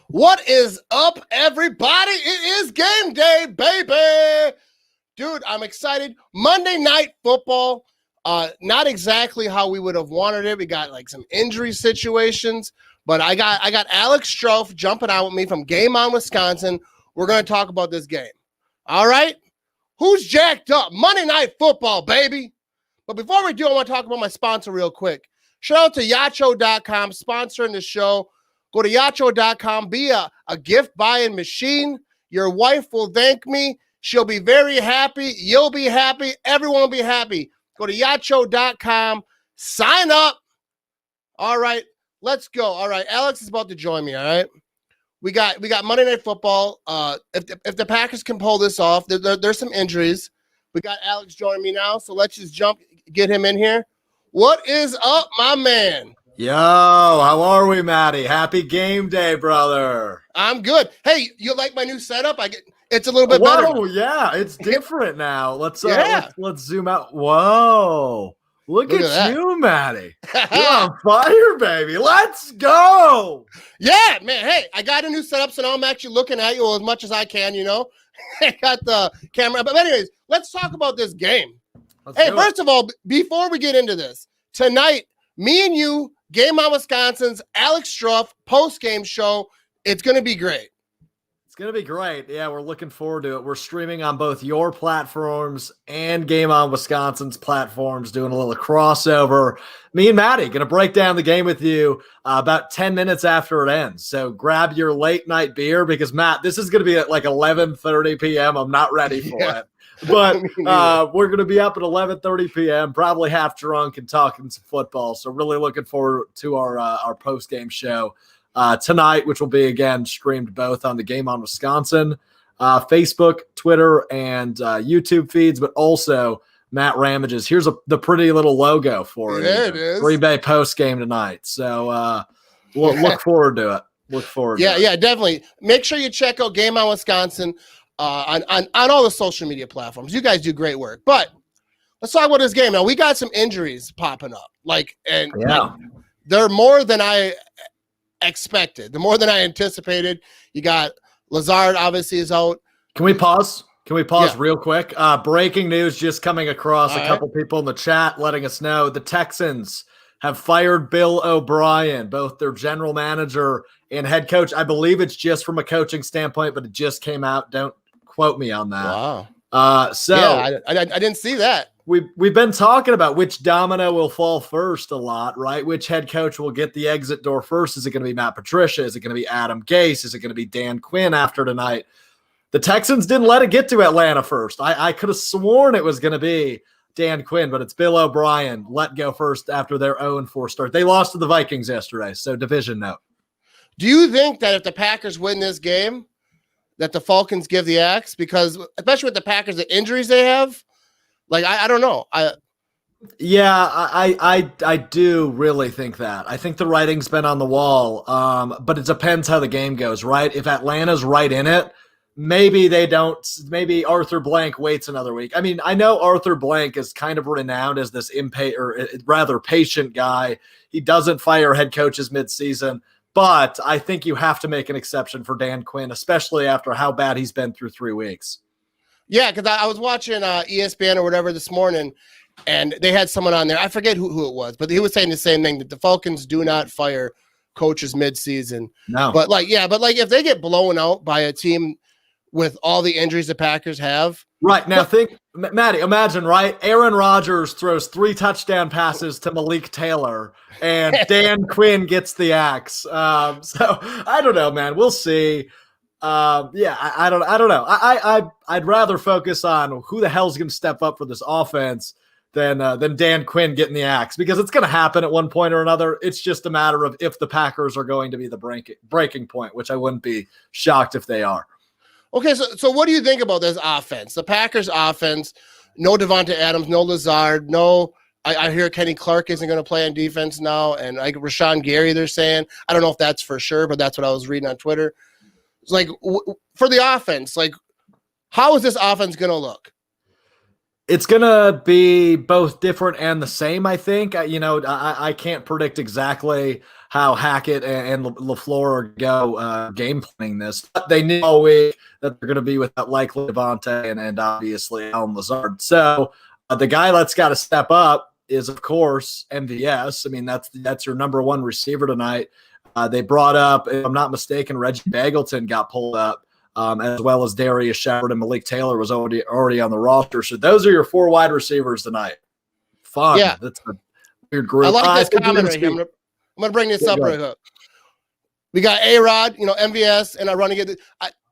What is up, everybody? It is game day, baby. Dude, I'm excited. Monday Night Football. Not exactly how we would have wanted it. We got like some injury situations, but I got Alex Strouf jumping out with me from Game On Wisconsin. We're going to talk about this game. All right? Who's jacked up? Monday Night Football, baby. But before we do, I want to talk about my sponsor real quick. Shout out to Yacho.com, sponsoring the show. Go to Yacho.com. Be a gift buying machine. Your wife will thank me. She'll be very happy. You'll be happy. Everyone will be happy. Go to Yacho.com. Sign up. All right, let's go. All right, Alex is about to join me. All right, we got Monday Night Football. If the Packers can pull this off, there's some injuries. We got Alex joining me now, so let's just get him in here. What is up, my man? Yo, how are we, Matty? Happy game day, brother. I'm good. Hey, you like my new setup? It's a little bit better. Whoa, yeah, it's different now. Let's zoom out. Whoa, look at you, Matty. You're on fire, baby. Let's go. Yeah, man. Hey, I got a new setup, so now I'm actually looking at you as much as I can. You know, I got the camera. But anyways, let's talk about this game. First of all, before we get into this, tonight, me and you, Game On Wisconsin's Alex Strouf post-game show. It's going to be great. It's going to be great. Yeah, we're looking forward to it. We're streaming on both your platforms and Game On Wisconsin's platforms, doing a little crossover. Me and Matty going to break down the game with you about 10 minutes after it ends. So grab your late night beer because, Matt, this is going to be at like 11:30 p.m. I'm not ready for it. But we're going to be up at 11:30 p.m., probably half drunk and talking some football. So really looking forward to our post-game show tonight, which will be, again, streamed both on the Game On Wisconsin, Facebook, Twitter, and YouTube feeds, but also Matt Ramage's. Here's the pretty little logo for it. It is. Green Bay post-game tonight. So look forward to it. Look forward to it. Yeah, definitely. Make sure you check out Game On Wisconsin on all the social media platforms. You guys do great work. But let's talk about this game. Now, we got some injuries popping up. They're more than I expected. They're more than I anticipated. You got Lazard, obviously, is out. Can we pause? Real quick? Breaking news just coming across. A couple people in the chat letting us know the Texans have fired Bill O'Brien, both their general manager and head coach. I believe it's just from a coaching standpoint, but it just came out. Don't quote me on that. Wow. I didn't see that. We've been talking about which domino will fall first a lot, right? Which head coach will get the exit door first? Is it going to be Matt Patricia? Is it going to be Adam Gase? Is it going to be Dan Quinn after tonight? The Texans didn't let it get to Atlanta first. I could have sworn it was going to be Dan Quinn, but it's Bill O'Brien let go first after their 0-4 start. They lost to the Vikings yesterday, so division note. Do you think that if the Packers win this game, that the Falcons give the axe? Because especially with the Packers, the injuries they have, I don't know. I do really think that. I think the writing's been on the wall, but it depends how the game goes, right? If Atlanta's right in it, maybe they don't. Maybe Arthur Blank waits another week. I mean, I know Arthur Blank is kind of renowned as this patient guy. He doesn't fire head coaches midseason. But I think you have to make an exception for Dan Quinn, especially after how bad he's been through 3 weeks. Yeah, because I was watching ESPN or whatever this morning, and they had someone on there. I forget who it was, but he was saying the same thing, that the Falcons do not fire coaches midseason. No. But if they get blown out by a team with all the injuries the Packers have. Right. Now Matty, imagine, right? Aaron Rodgers throws 3 touchdown passes to Malik Taylor and Dan Quinn gets the axe. So I don't know, man. We'll see. I don't know. I'd rather focus on who the hell's going to step up for this offense than Dan Quinn getting the axe, because it's going to happen at one point or another. It's just a matter of if the Packers are going to be the breaking point, which I wouldn't be shocked if they are. Okay, so what do you think about this offense? The Packers offense, no Devonta Adams, no Lazard, no – I hear Kenny Clark isn't going to play on defense now, and like Rashawn Gary, they're saying. I don't know if that's for sure, but that's what I was reading on Twitter. It's like, for the offense, like, how is this offense going to look? It's going to be both different and the same, I think. I can't predict exactly how Hackett and LaFleur go game planning this. But they knew all week that they're going to be without likely Devontae and obviously Allen Lazard. So the guy that's got to step up is, of course, MVS. I mean, that's your number one receiver tonight. They brought up, if I'm not mistaken, Reggie Bagleton got pulled up, as well as Darius Shepard and Malik Taylor was already on the roster. So those are your 4 wide receivers tonight. Fun. Yeah. That's a weird group. I like this comment right here. I'm going to bring this up right here. We got A-Rod, MVS, and I run to get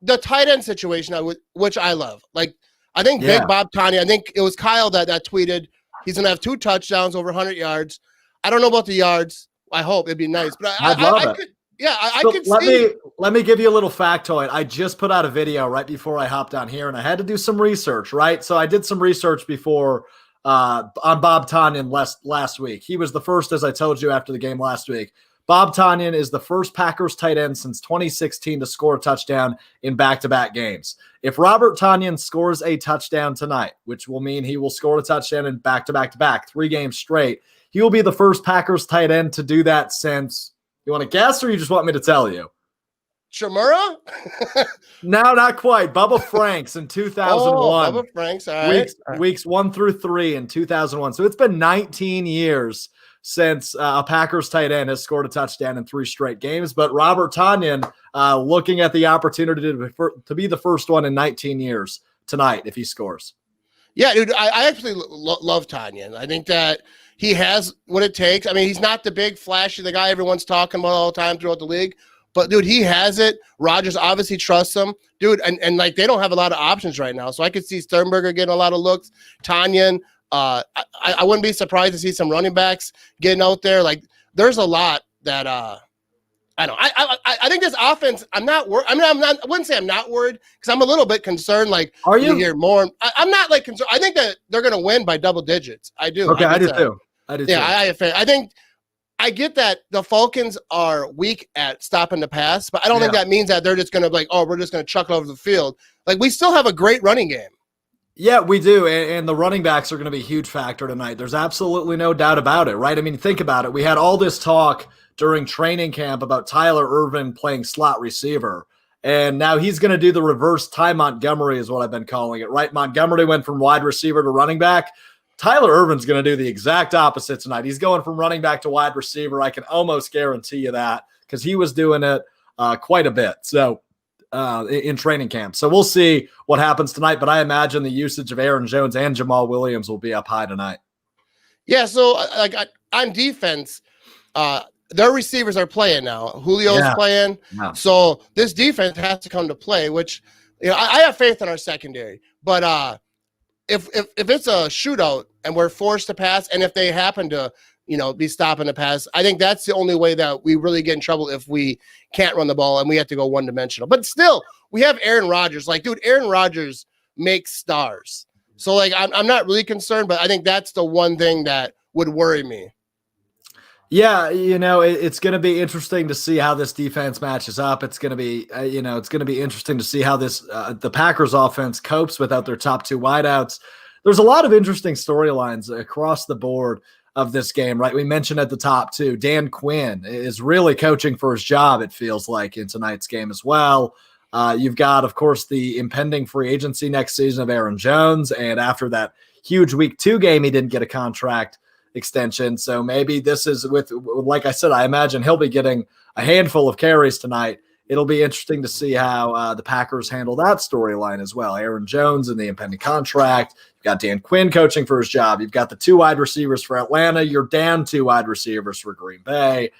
the tight end situation, which I love. Like, I think Big Bob Tanya, I think it was Kyle that tweeted he's going to have 2 touchdowns over 100 yards. I don't know about the yards. I hope it'd be nice, but I'd love it. Could, yeah, I so could let see. Let me give you a little factoid. I just put out a video right before I hopped on here, and I had to do some research, right? So I did some research before on Bob Tonyan last week. He was the first, as I told you after the game last week. Bob Tonyan is the first Packers tight end since 2016 to score a touchdown in back-to-back games. If Robert Tonyan scores a touchdown tonight, which will mean he will score a touchdown in back-to-back-to-back, 3 games straight, he will be the first Packers tight end to do that since, you want to guess or you just want me to tell you? Shamura? No, not quite. Bubba Franks in 2001. Oh, Bubba Franks, all right. Weeks 1 through 3 in 2001. So it's been 19 years since a Packers tight end has scored a touchdown in 3 straight games. But Robert Tonyan looking at the opportunity to be the first one in 19 years tonight if he scores. Yeah, dude, I actually love Tonyan. I think that he has what it takes. I mean, he's not the big flashy, the guy everyone's talking about all the time throughout the league. But, dude, he has it. Rodgers obviously trusts him. Dude, and like, they don't have a lot of options right now. So I could see Sternberger getting a lot of looks. Tonyan, I wouldn't be surprised to see some running backs getting out there. Like, there's a lot that I know. I think this offense, I'm not worried. I mean, I wouldn't say I'm not worried because I'm a little bit concerned. Like, are you hear more? I'm not like concerned. I think that they're going to win by double digits. I do. Okay, I do too. I think I get that the Falcons are weak at stopping the pass, but I don't think that means that they're just going to be like, oh, we're just going to chuck it over the field. Like, we still have a great running game. Yeah, we do, and the running backs are going to be a huge factor tonight. There's absolutely no doubt about it, right? I mean, think about it. We had all this talk during training camp about Tyler Ervin playing slot receiver, and now he's going to do the reverse. Ty Montgomery is what I've been calling it, right? Montgomery went from wide receiver to running back. Tyler Ervin's going to do the exact opposite tonight. He's going from running back to wide receiver. I can almost guarantee you that because he was doing it quite a bit. So in training camp. So we'll see what happens tonight, but I imagine the usage of Aaron Jones and Jamal Williams will be up high tonight. Yeah, so like on defense, their receivers are playing now. Julio's playing. Yeah. So this defense has to come to play, which I have faith in our secondary. But if it's a shootout and we're forced to pass, and if they happen to be stopping the pass, I think that's the only way that we really get in trouble if we can't run the ball and we have to go one-dimensional. But still, we have Aaron Rodgers. Like, dude, Aaron Rodgers makes stars. So, like, I'm not really concerned, but I think that's the one thing that would worry me. Yeah, it's going to be interesting to see how this defense matches up. It's going to be, it's going to be interesting to see how this the Packers offense copes without their top 2 wideouts. There's a lot of interesting storylines across the board of this game, right? We mentioned at the top too, Dan Quinn is really coaching for his job, it feels like, in tonight's game as well. You've got, of course, the impending free agency next season of Aaron Jones, and after that huge week 2 game, he didn't get a contract extension. So maybe this is like I said, I imagine he'll be getting a handful of carries tonight. It'll be interesting to see how the Packers handle that storyline as well. Aaron Jones and the impending contract. You've got Dan Quinn coaching for his job. You've got the 2 wide receivers for Atlanta. You're down 2 wide receivers for Green Bay.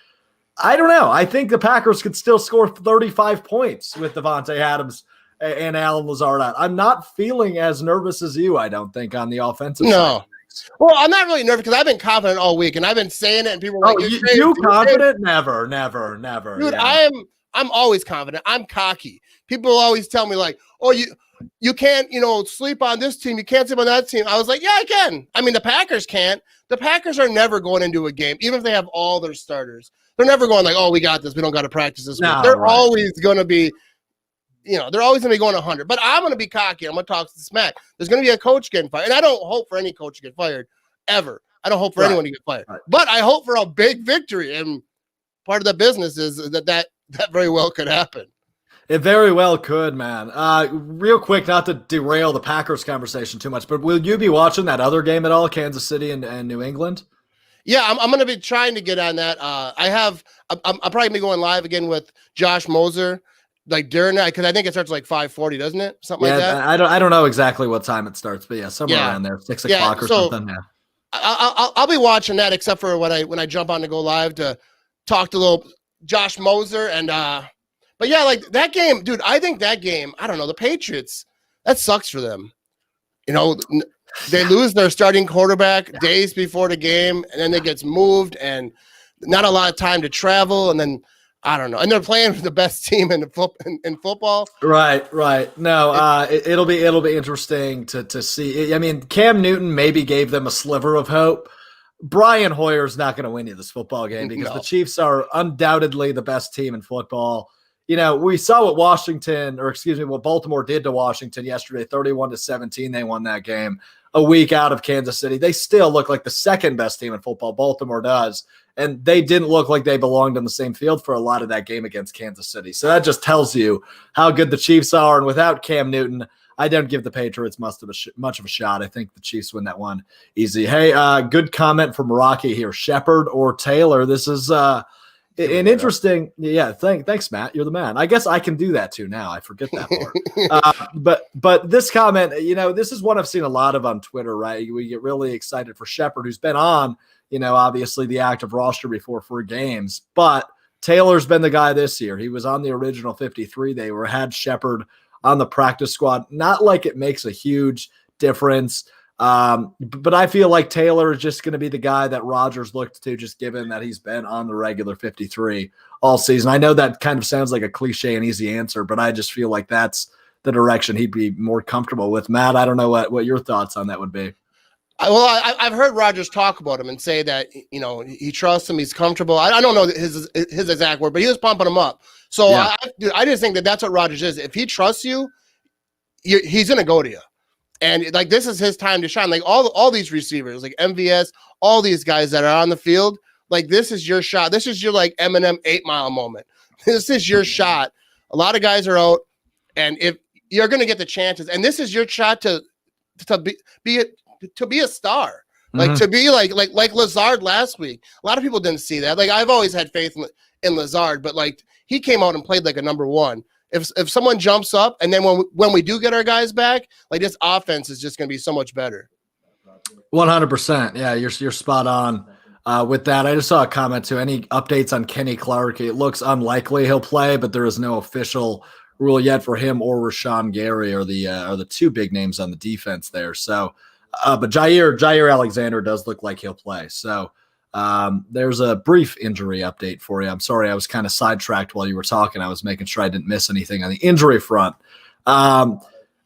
I don't know. I think the Packers could still score 35 points with Devontae Adams and Allen Lazard out. I'm not feeling as nervous as you, I don't think, on the offensive side. Well, I'm not really nervous because I've been confident all week, and I've been saying it, and people are like, you confident? Never. Dude, yeah. I'm always confident. I'm cocky. People always tell me, like, oh, you can't, sleep on this team. You can't sleep on that team. I was like, yeah, I can. I mean, the Packers can't. The Packers are never going into a game, even if they have all their starters. They're never going like, oh, we got this. We don't got to practice this week. They're always going to be, they're always going to be going 100. But I'm going to be cocky. I'm going to talk smack. There's going to be a coach getting fired. And I don't hope for any coach to get fired, ever. I don't hope for anyone to get fired. Right. But I hope for a big victory. And part of the business is that very well could happen. It very well could, man. Real quick, not to derail the Packers conversation too much, but will you be watching that other game at all, Kansas City and New England? Yeah, I'm going to be trying to get on that. I'm probably going to be going live again with Josh Moser, like during that, because I think it starts like 5:40, doesn't it? Something like that. I don't know exactly what time it starts, but somewhere around there, 6 o'clock or something. Yeah. I'll be watching that, except for when I jump on to go live to talk to little Josh Moser and but yeah, like that game, dude. I think that game. I don't know the Patriots. That sucks for them. They lose their starting quarterback days before the game, and then it gets moved, and not a lot of time to travel, and then I don't know. And they're playing for the best team in football. Right. No, it'll be interesting to see. I mean, Cam Newton maybe gave them a sliver of hope. Brian Hoyer's not going to win you this football game because the Chiefs are undoubtedly the best team in football. We saw what Baltimore did to Washington yesterday, 31-17. They won that game a week out of Kansas City. They still look like the second best team in football. Baltimore does. And they didn't look like they belonged on the same field for a lot of that game against Kansas City. So that just tells you how good the Chiefs are. And without Cam Newton, I don't give the Patriots much of a shot. I think the Chiefs win that one easy. Hey, good comment from Rocky here. Shepard or Taylor? This is an interesting, thanks, Matt. You're the man. I guess I can do that too now. I forget that part. But this comment, this is one I've seen a lot of on Twitter, right? We get really excited for Shepard, who's been on, obviously the active roster before for games. But Taylor's been the guy this year. He was on the original 53. They had Shepard on the practice squad. Not like it makes a huge difference. But I feel like Taylor is just going to be the guy that Rodgers looked to, just given that he's been on the regular 53 all season. I know that kind of sounds like a cliche and easy answer, but I just feel like that's the direction he'd be more comfortable with. Matt, I don't know what your thoughts on that would be. Well, I've heard Rodgers talk about him and say that, he trusts him. He's comfortable. I don't know his exact word, but he was pumping him up. So yeah. I just think that's what Rodgers is. If he trusts you, he's going to go to you. And like, this is his time to shine. Like all these receivers, like MVS, all these guys that are on the field, like this is your shot. This is your like Eminem 8 Mile moment. This is your shot. A lot of guys are out, and if you're going to get the chances, and this is your shot to be a star, like to be like Lazard last week. A lot of people didn't see that. Like I've always had faith in Lazard, but like he came out and played like a number one. If someone jumps up, and then when we do get our guys back, like this offense is just going to be so much better. 100%. Yeah, you're spot on with that. I just saw a comment too. Any updates on Kenny Clark? It looks unlikely he'll play, but there is no official rule yet for him or Rashawn Gary are the two big names on the defense there. So, but Jair Alexander does look like he'll play. So. There's a brief injury update for you. I'm sorry, I was kind of sidetracked while you were talking. I was making sure I didn't miss anything on the injury front.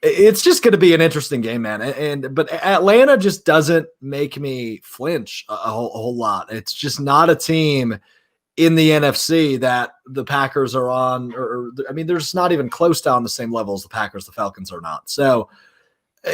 It's just going to be an interesting game, man. But Atlanta just doesn't make me flinch a whole lot. It's just not a team in the NFC that the Packers are on, they're just not even close to on the same level as the Packers. The Falcons are not. So,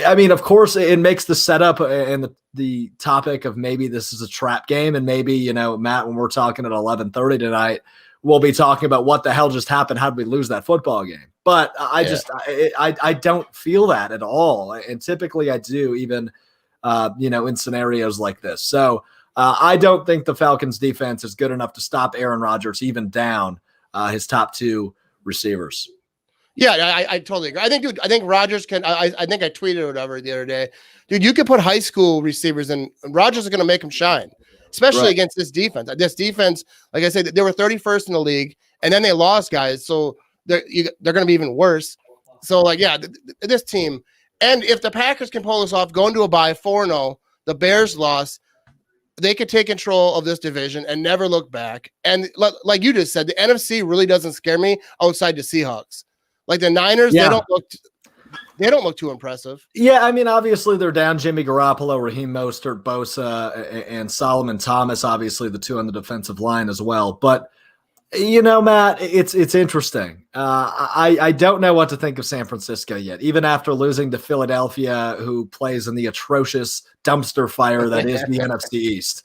I mean, of course, it makes the setup and the topic of maybe this is a trap game, and maybe, Matt, when we're talking at 11:30 tonight, we'll be talking about what the hell just happened. How did we lose that football game? But I don't feel that at all, and typically I do, even in scenarios like this. So I don't think the Falcons defense is good enough to stop Aaron Rodgers, even down his top two receivers. Yeah, I totally agree. I think Rodgers can. I think I tweeted or whatever the other day, dude. You could put high school receivers in. Rodgers is going to make them shine, especially against this defense. This defense, like I said, they were 31st in the league, and then they lost guys, so they're going to be even worse. So, like, yeah, this team, and if the Packers can pull this off, going to a bye 4-0, the Bears lost, they could take control of this division and never look back. And like you just said, the NFC really doesn't scare me outside the Seahawks. Like the Niners, they don't look too impressive. Yeah, I mean, obviously they're down Jimmy Garoppolo, Raheem Mostert, Bosa, and Solomon Thomas, obviously the two on the defensive line as well. But, Matt, it's interesting. I don't know what to think of San Francisco yet, even after losing to Philadelphia, who plays in the atrocious dumpster fire that is the NFC East.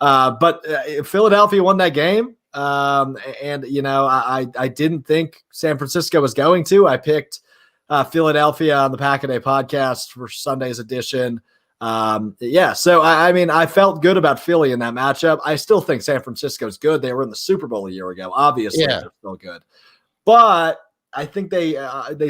But Philadelphia won that game. And I didn't think San Francisco was going to. I picked Philadelphia on the Pack a Day podcast for Sunday's edition. So I felt good about Philly in that matchup. I still think San Francisco's good. They were in the Super Bowl a year ago. Obviously, they're still good, but I think they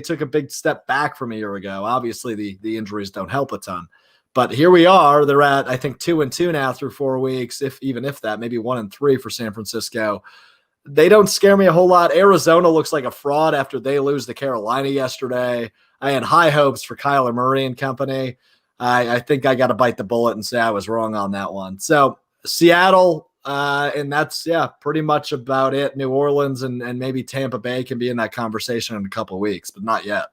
took a big step back from a year ago. Obviously, the injuries don't help a ton, but here we are. They're at, I think, 2-2 now through 4 weeks, even if that, maybe 1-3 for San Francisco. They don't scare me a whole lot. Arizona looks like a fraud after they lose to Carolina yesterday. I had high hopes for Kyler Murray and company. I think I got to bite the bullet and say I was wrong on that one. So Seattle, and that's pretty much about it. New Orleans and maybe Tampa Bay can be in that conversation in a couple of weeks, but not yet.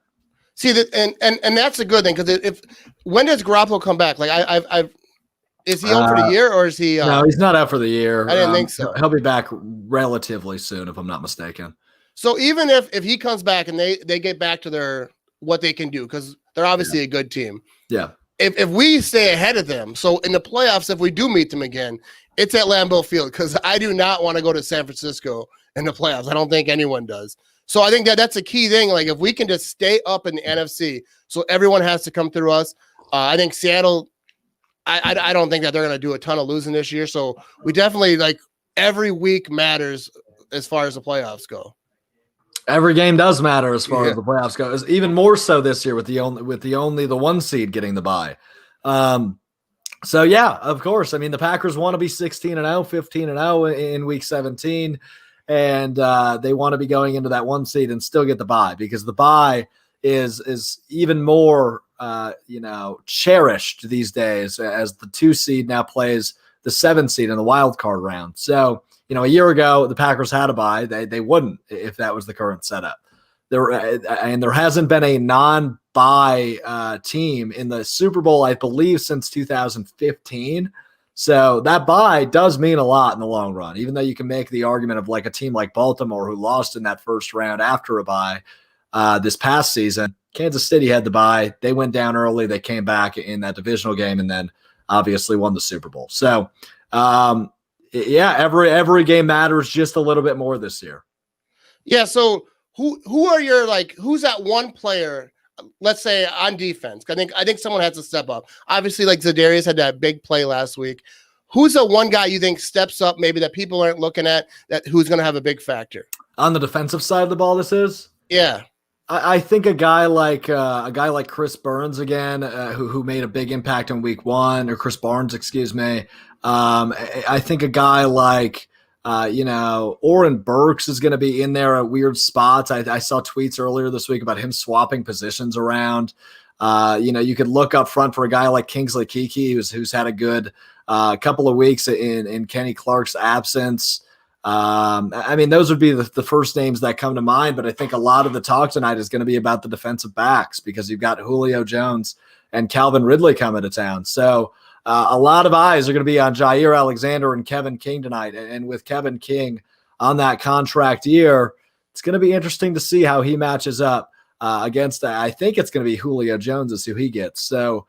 See that, and that's a good thing, because when does Garoppolo come back? Like is he out for the year, or is he? No, he's not out for the year. I didn't think so. He'll be back relatively soon, if I'm not mistaken. So even if he comes back and they get back to what they can do, because they're obviously a good team. Yeah. If we stay ahead of them, so in the playoffs, if we do meet them again, it's at Lambeau Field, because I do not want to go to San Francisco in the playoffs. I don't think anyone does. So I think that's a key thing. Like, if we can just stay up in the NFC, so everyone has to come through us. I think Seattle, I don't think that they're going to do a ton of losing this year. So we definitely, like, every week matters as far as the playoffs go. Every game does matter as far as the playoffs go. It's even more so this year with the one seed getting the bye. So yeah, of course. I mean, the Packers want to be 16-0, 15-0 in week 17, and they want to be going into that one seed and still get the bye, because the bye is even more cherished these days, as the 2 seed now plays the 7 seed in the wild card round. So a year ago, the Packers had a bye. They wouldn't if that was the current setup. There hasn't been a non-bye team in the Super Bowl, I believe, since 2015. So that bye does mean a lot in the long run, even though you can make the argument of like a team like Baltimore, who lost in that first round after a bye this past season. Kansas City had the bye. They went down early. They came back in that divisional game and then obviously won the Super Bowl. So, every game matters just a little bit more this year. Yeah. So who are your, who's that one player, let's say on defense? I think someone has to step up. Obviously, like Zadarius had that big play last week. Who's the one guy you think steps up, maybe that people aren't looking at, that who's going to have a big factor on the defensive side of the ball? This is, I think a guy like Chris Burns again, who made a big impact in week 1, or Chris Barnes, excuse me. I think a guy like, Oren Burks is going to be in there at weird spots. I saw tweets earlier this week about him swapping positions around. You could look up front for a guy like Kingsley Keke, who's had a good couple of weeks in Kenny Clark's absence. Those would be the first names that come to mind, but I think a lot of the talk tonight is going to be about the defensive backs, because you've got Julio Jones and Calvin Ridley coming to town. So a lot of eyes are going to be on Jair Alexander and Kevin King tonight. And with Kevin King on that contract year, it's going to be interesting to see how he matches up against, I think it's going to be Julio Jones is who he gets. So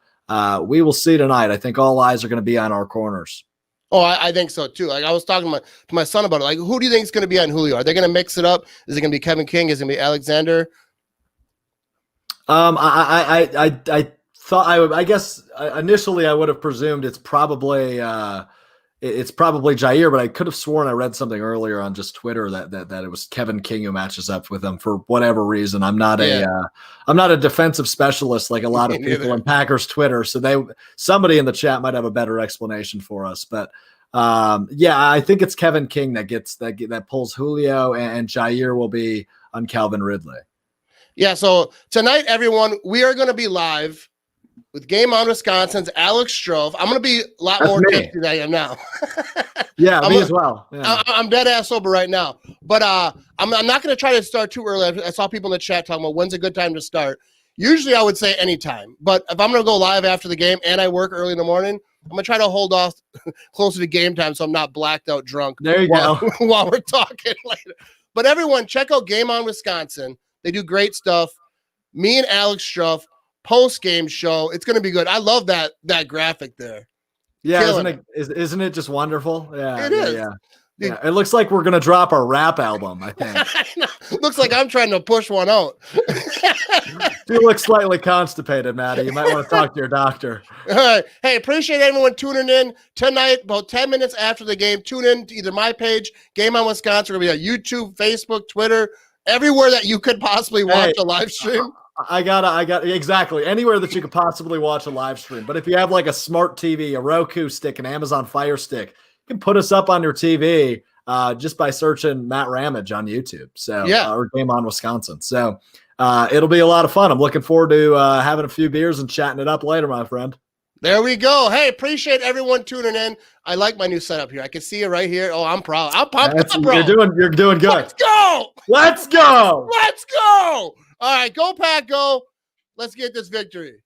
we will see tonight. I think all eyes are going to be on our corners. Oh, I think so too. Like, I was talking to my son about it. Like, who do you think is going to be on Julio? Are they going to mix it up? Is it going to be Kevin King? Is it going to be Alexander? I guess initially I would have presumed it's probably Jair, but I could have sworn I read something earlier on just Twitter that it was Kevin King who matches up with him for whatever reason. I'm not a defensive specialist like a lot of people on Packers Twitter, so somebody in the chat might have a better explanation for us. But I think it's Kevin King that pulls Julio, and Jair will be on Calvin Ridley. Yeah. So tonight, everyone, we are going to be live with Game On Wisconsin's Alex Strouf. I'm going to be a lot more tipsy than I am now. Me as well. Yeah. I'm dead ass sober right now. But I'm not going to try to start too early. I saw people in the chat talking about when's a good time to start. Usually I would say anytime. But if I'm going to go live after the game and I work early in the morning, I'm going to try to hold off closer to game time so I'm not blacked out drunk. There you go. While we're talking later. But everyone, check out Game On Wisconsin. They do great stuff. Me and Alex Strouf, post-game show. It's going to be good. I love that graphic there. Yeah, isn't it just wonderful? Yeah, it is. Yeah. Dude. Yeah, it looks like we're gonna drop our rap album, I think. Looks like I'm trying to push one out. You look slightly constipated, Maddie. You might want to talk to your doctor. All right. Hey, appreciate everyone tuning in tonight. About 10 minutes after the game, tune in to either my page, Game on Wisconsin, or be on YouTube, Facebook, Twitter, everywhere that you could possibly watch a live stream. I got exactly anywhere that you could possibly watch a live stream. But if you have like a smart TV, a Roku stick, an Amazon Fire Stick, you can put us up on your TV just by searching Matt Ramage on YouTube. So or Game on Wisconsin. So it'll be a lot of fun. I'm looking forward to having a few beers and chatting it up later, my friend. There we go. Hey, appreciate everyone tuning in. I like my new setup here. I can see it right here. Oh, I'm proud. I'm pumped up, bro. You're doing good. Let's go. Let's go. Let's go. All right, go Pack, go. Let's get this victory.